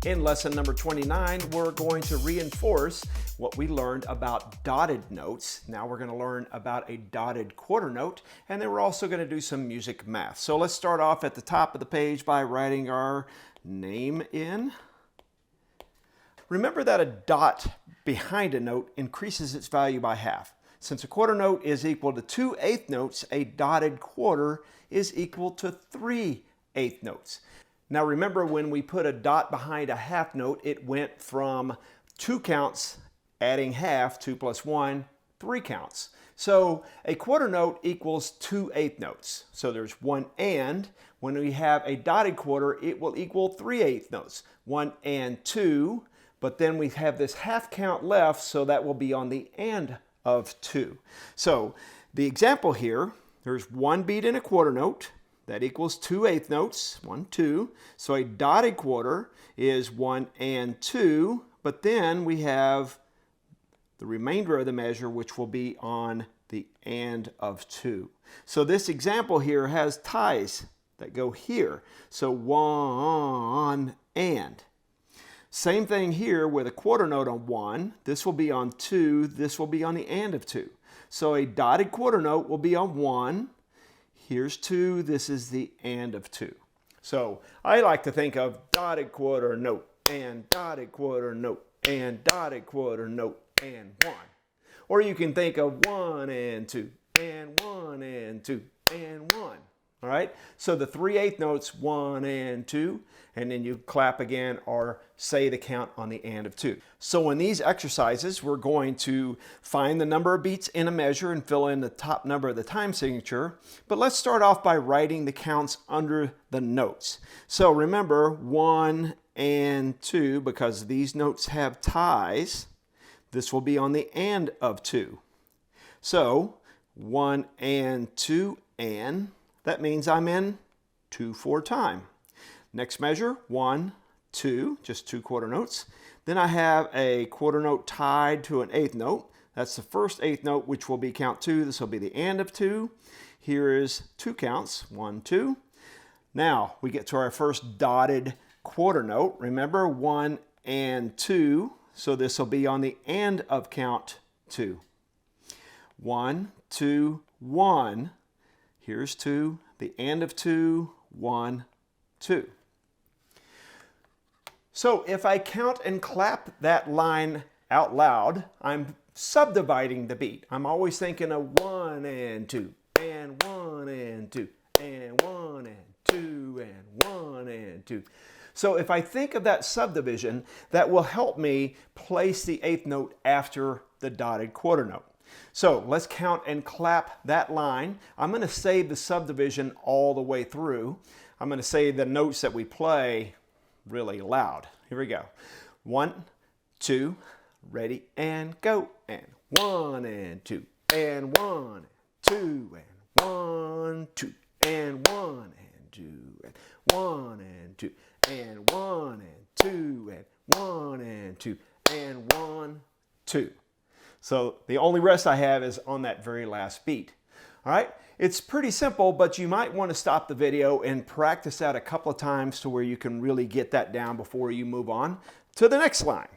In lesson number 29, we're going to reinforce what we learned about dotted notes. Now we're going to learn about a dotted quarter note, and then we're also going to do some music math. So let's start off at the top of the page by writing our name in. Remember that a dot behind a note increases its value by half. Since a quarter note is equal to 2/8 notes, a dotted quarter is equal to 3/8 notes. Now remember, when we put a dot behind a half note, it went from 2 counts, adding half, 2 plus 1, 3 counts. So a quarter note equals 2/8 notes. So there's 1 and. When we have a dotted quarter, it will equal 3/8 notes. 1 and 2, but then we have this half count left, so that will be on the and of 2. So the example here, there's 1 beat in a quarter note. That equals 2/8 notes, 1, 2. So a dotted quarter is 1 and 2, but then we have the remainder of the measure, which will be on the and of 2. So this example here has ties that go here. So 1 and. Same thing here with a quarter note on 1. This will be on 2. This will be on the and of 2. So a dotted quarter note will be on 1. Here's 2, this is the and of 2. So I like to think of dotted quarter note and dotted quarter note and dotted quarter note and 1. Or you can think of 1 and 2 and 1 and 2 and 1. All right, so the 3/8 notes, 1 and 2, and then you clap again or say the count on the and of 2. So in these exercises, we're going to find the number of beats in a measure and fill in the top number of the time signature. But let's start off by writing the counts under the notes. So remember, 1 and 2, because these notes have ties, this will be on the and of 2. So 1 and 2 and. That means I'm in 2/4 time. Next measure, 1, 2, just 2 quarter notes. Then I have a quarter note tied to an 8th note. That's the first 8th note, which will be count 2. This will be the and of 2. Here is 2 counts, 1, 2. Now we get to our first dotted quarter note. Remember, 1 and 2. So this will be on the and of count 2. 1, 2, 1. Here's 2, the and of 2, 1, 2. So if I count and clap that line out loud, I'm subdividing the beat. I'm always thinking of 1 and 2, and 1 and 2, and 1 and 2, and 1 and 2. So if I think of that subdivision, that will help me place the 8th note after the dotted quarter note. So let's count and clap that line. I'm going to say the subdivision all the way through. I'm going to say the notes that we play really loud. Here we go. 1, 2, ready and go. And 1 and 2, and 1 and 2, and 1, 2, and 1 and 2, and 1 and 2, and 1 and 2, and 1 and 2, and 1, 2. So the only rest I have is on that very last beat. All right, it's pretty simple, but you might want to stop the video and practice that a couple of times to where you can really get that down before you move on to the next line.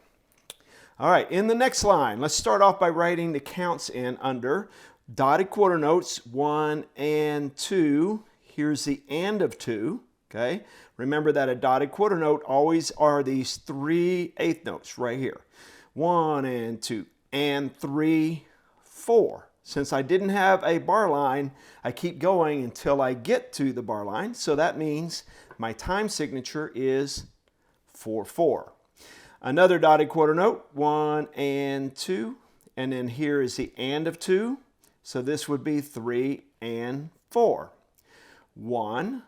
All right, in the next line, let's start off by writing the counts in under dotted quarter notes, 1 and 2. Here's the and of 2, okay? Remember that a dotted quarter note always are these 3/8 notes right here. 1 and 2. And 3, 4. Since I didn't have a bar line, I keep going until I get to the bar line. So that means my time signature is 4/4. Another dotted quarter note, 1 and 2. And then here is the and of 2. So this would be 3 and 4. 1,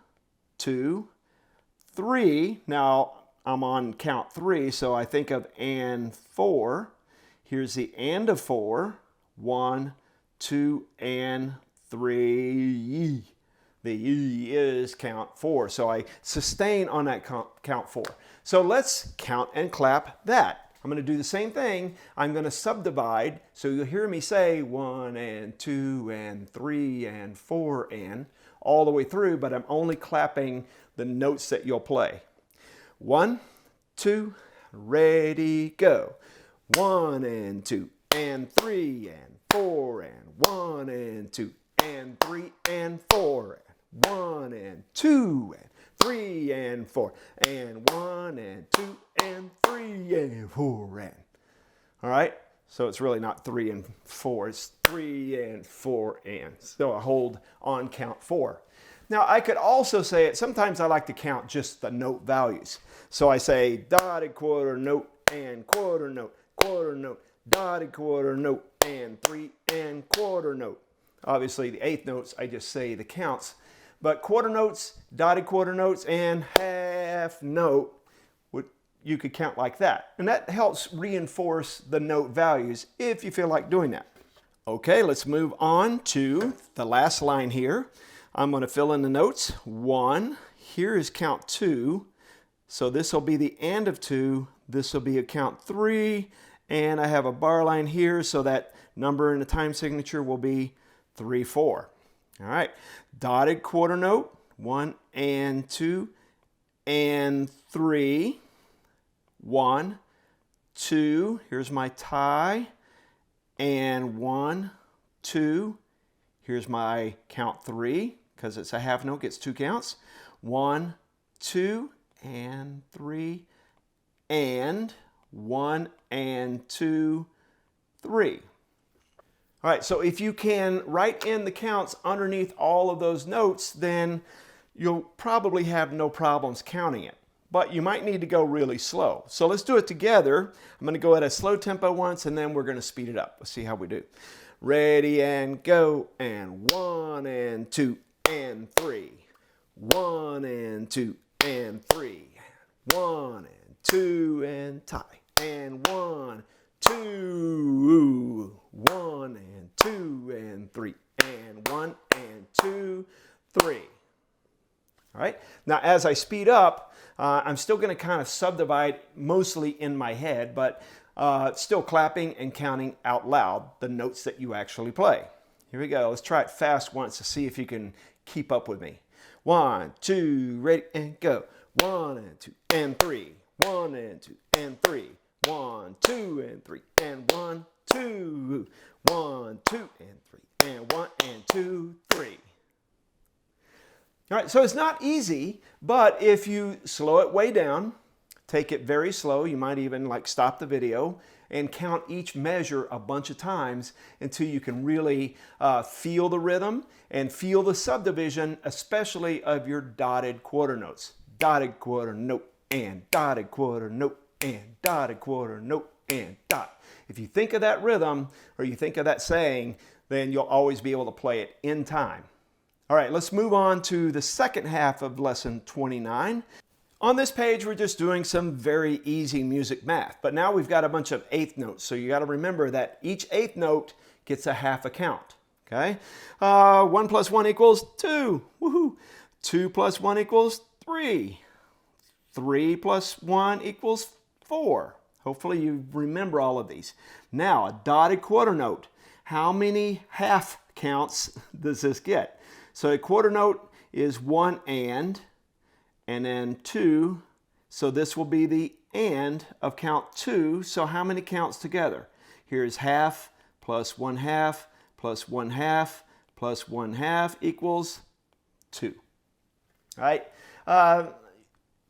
2, 3. Now I'm on count 3, so I think of and 4. Here's the and of 4, 1, 2, and 3. The E is count 4. So I sustain on that count 4. So let's count and clap that. I'm going to do the same thing. I'm going to subdivide. So you'll hear me say 1 and 2 and 3 and 4 and all the way through, but I'm only clapping the notes that you'll play. 1, 2, ready, go. 1 and 2 and 3 and 4 and 1 and 2 and 3 and 4 and 1 and 2 and 3 and 4 and 1 and 2 and 3 and 4 and. All right, so it's really not 3 and 4, it's 3 and 4 and. So I hold on count 4. Now I could also say it, sometimes I like to count just the note values. So I say dotted quarter note and quarter note, dotted quarter note and 3 and quarter note. Obviously the eighth notes, I just say the counts. But quarter notes, dotted quarter notes, and half note, you could count like that. And that helps reinforce the note values if you feel like doing that. Okay, let's move on to the last line here. I'm going to fill in the notes. 1, here is count 2. So this will be the end of 2. This will be a count 3. And I have a bar line here, so that number in the time signature will be 3, 4. All right, dotted quarter note, 1 and 2 and 3. 1, 2, here's my tie, and 1, 2, here's my count 3, because it's a half note, gets 2 counts. 1, 2, and 3, and 1 and 2, 3. All right, so if you can write in the counts underneath all of those notes, then you'll probably have no problems counting it. But you might need to go really slow. So let's do it together. I'm going to go at a slow tempo once, and then we're going to speed it up. Let's see how we do. Ready and go, and 1 and 2 and 3. 1 and 2 and 3. 1 and 2 and tie. And 1, 2. 1 and 2 and 3. And 1 and 2, 3. All right. Now, as I speed up, I'm still going to kind of subdivide mostly in my head, but still clapping and counting out loud the notes that you actually play. Here we go. Let's try it fast once to see if you can keep up with me. 1, 2, ready and go. 1 and 2 and 3. 1 and 2 and 3. 1, 2 and 3 and 1, 2. 1, 2 and 3 and 1 and 2, 3. All right, so it's not easy, but if you slow it way down, take it very slow, you might even like stop the video and count each measure a bunch of times until you can really feel the rhythm and feel the subdivision, especially of your dotted quarter notes. Dotted quarter note and dotted quarter note and dotted quarter note and dot. If you think of that rhythm or you think of that saying, then you'll always be able to play it in time. All right, let's move on to the second half of lesson 29. On this page, we're just doing some very easy music math, but now we've got a bunch of eighth notes, so you got to remember that each eighth note gets a half a count, okay? 1 plus 1 equals 2, woohoo! 2 plus 1 equals 3. 3 plus 1 equals 4. Hopefully you remember all of these. Now, a dotted quarter note. How many half counts does this get? So a quarter note is 1 and then 2. So this will be the and of count 2. So how many counts together? Here's half plus 1 half plus 1 half plus 1 half equals 2. All right?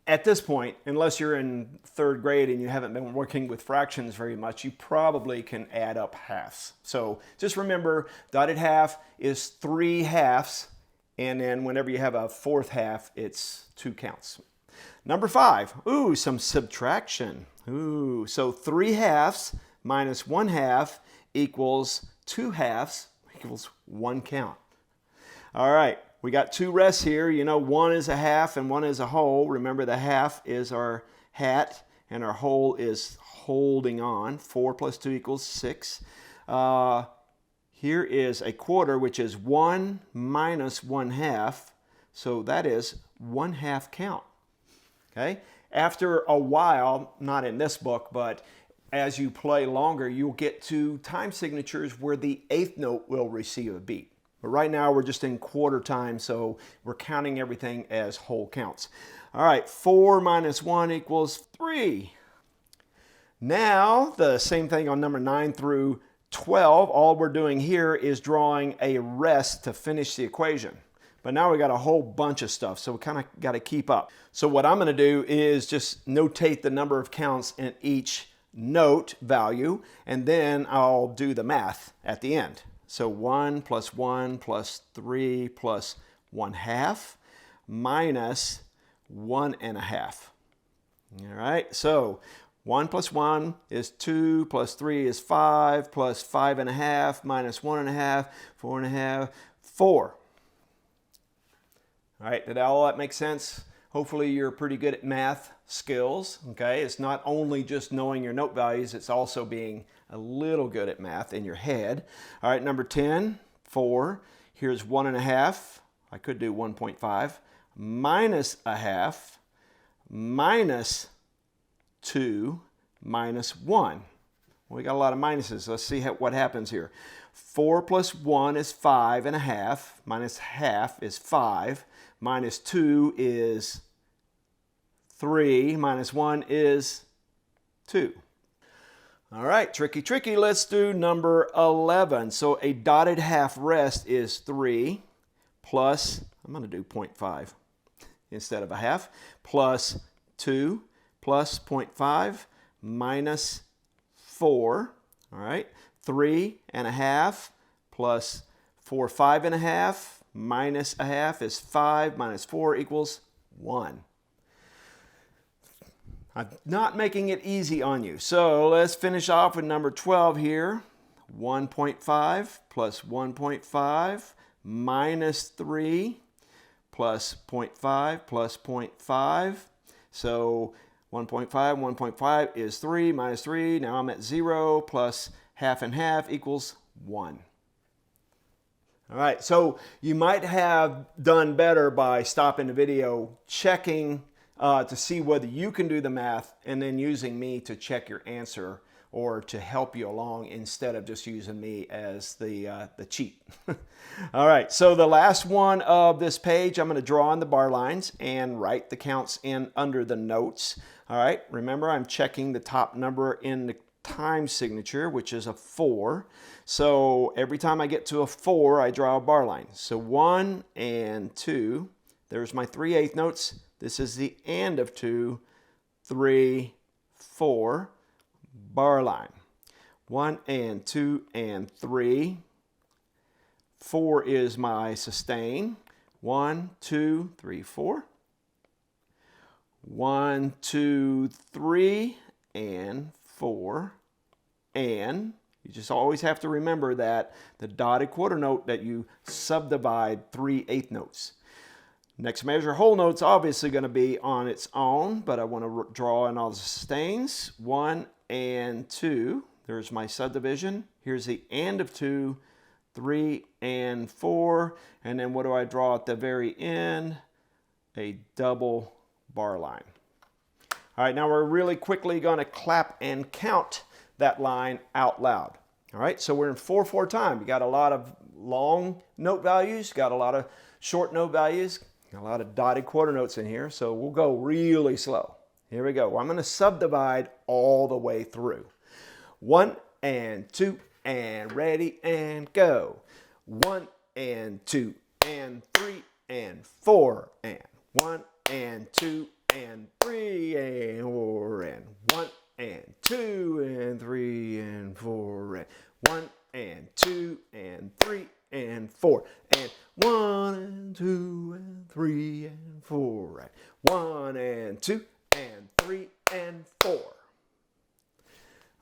At this point, unless you're in 3rd grade and you haven't been working with fractions very much, you probably can add up halves. So just remember, dotted half is 3 halves. And then whenever you have a 4th half, it's 2 counts. Number 5, ooh, some subtraction. Ooh, so 3 halves minus 1 half equals 2 halves equals 1 count. All right, we got 2 rests here. You know, 1 is a half and 1 is a whole. Remember, the half is our hat and our whole is holding on. 4 plus 2 equals 6. Here is a quarter, which is 1 minus 1 half. So that is 1 half count. Okay? After a while, not in this book, but as you play longer, you'll get to time signatures where the 8th note will receive a beat. But right now we're just in quarter time, so we're counting everything as whole counts. All right, 4 minus 1 equals 3. Now, the same thing on number 9 through 12. All we're doing here is drawing a rest to finish the equation. But now we got a whole bunch of stuff, so we kind of got to keep up. So what I'm going to do is just notate the number of counts in each note value, and then I'll do the math at the end. So 1 plus 1 plus 3 plus 1/2 minus 1.5. All right, so 1 plus 1 is 2, plus 3 is 5, plus 5.5 minus 1.5, 4.5, 4. All right, did all that make sense? Hopefully you're pretty good at math skills, okay? It's not only just knowing your note values, it's also being a little good at math in your head. All right, number 10, 4. Here's 1.5. I could do 1.5 minus 1/2 minus 2 minus 1. We got a lot of minuses. Let's see what happens here. 4 plus 1 is 5.5, minus 1/2 is 5, minus 2 is 3, minus 1 is 2. All right, tricky, tricky. Let's do number 11. So a dotted half rest is 3 plus, I'm going to do 0.5 instead of 1/2, plus 2 plus 0.5 minus 4. All right, 3.5 plus 4, 5.5 minus 1/2 is 5, minus 4 equals 1. I'm not making it easy on you. So let's finish off with number 12 here. 1.5 plus 1.5 minus 3 plus 0.5 plus 0.5. So 1.5, 1.5 is 3 minus 3. Now I'm at 0 plus 1/2 and 1/2 equals 1. All right, so you might have done better by stopping the video, checking to see whether you can do the math, and then using me to check your answer or to help you along instead of just using me as the cheat. All right, so the last one of this page, I'm going to draw on the bar lines and write the counts in under the notes. All right, remember I'm checking the top number in the time signature, which is a 4. So every time I get to a 4, I draw a bar line. So 1 and 2, there's my 3/8 notes. This is the end of 2, 3, 4, bar line. 1 and 2 and 3. 4 is my sustain. 1, 2, 3, 4. 1, 2, 3, and 4. And you just always have to remember that the dotted quarter note that you subdivide 3/8 notes. Next measure whole note's obviously going to be on its own, but I want to draw in all the sustains. 1 and 2. There's my subdivision. Here's the end of 2, 3 and 4. And then what do I draw at the very end? A double bar line. All right, now we're really quickly going to clap and count that line out loud. All right, so we're in 4/4 time. You got a lot of long note values, got a lot of short note values, a lot of dotted quarter notes in here, so we'll go really slow. Here we go. I'm going to subdivide all the way through. 1 and 2 and ready and go. 1 and 2 and 3 and 4 and 1 and 2 and 3 and 4 and 1 and 2 and 3 and 4 and 1 and 2 and 3 and 4 and 1 and 2 and 3 and 4 and 1 and 2 and 3 and 4.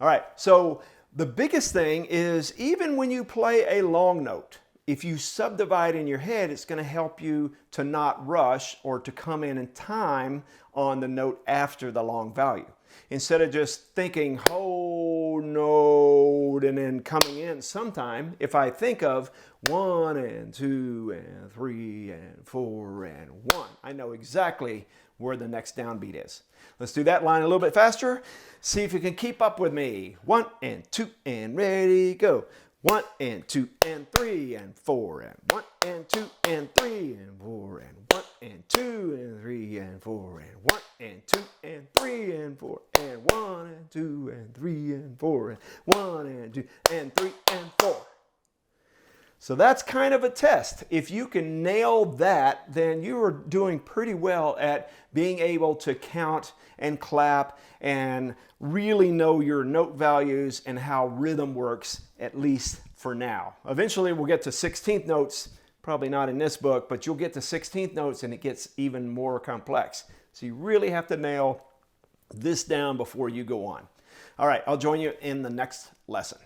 All right, so the biggest thing is even when you play a long note, if you subdivide in your head, it's going to help you to not rush or to come in time on the note after the long value. Instead of just thinking whole note and then coming in sometime, if I think of 1 and 2 and 3 and 4 and 1, I know exactly where the next downbeat is. Let's do that line a little bit faster. See if you can keep up with me. 1 and 2 and ready, go. 1 and 2 and 3 and 4 and 1 and 2 and 3 and 4 and 1 and 2 and 3 and 4 and 1 and 2 and 3 and 4 and 1 and 2 and 3 and 4 and 1 and 2 and 3 and 4. So that's kind of a test. If you can nail that, then you are doing pretty well at being able to count and clap and really know your note values and how rhythm works, at least for now. Eventually we'll get to 16th notes, probably not in this book, but you'll get to 16th notes and it gets even more complex. So you really have to nail this down before you go on. All right, I'll join you in the next lesson.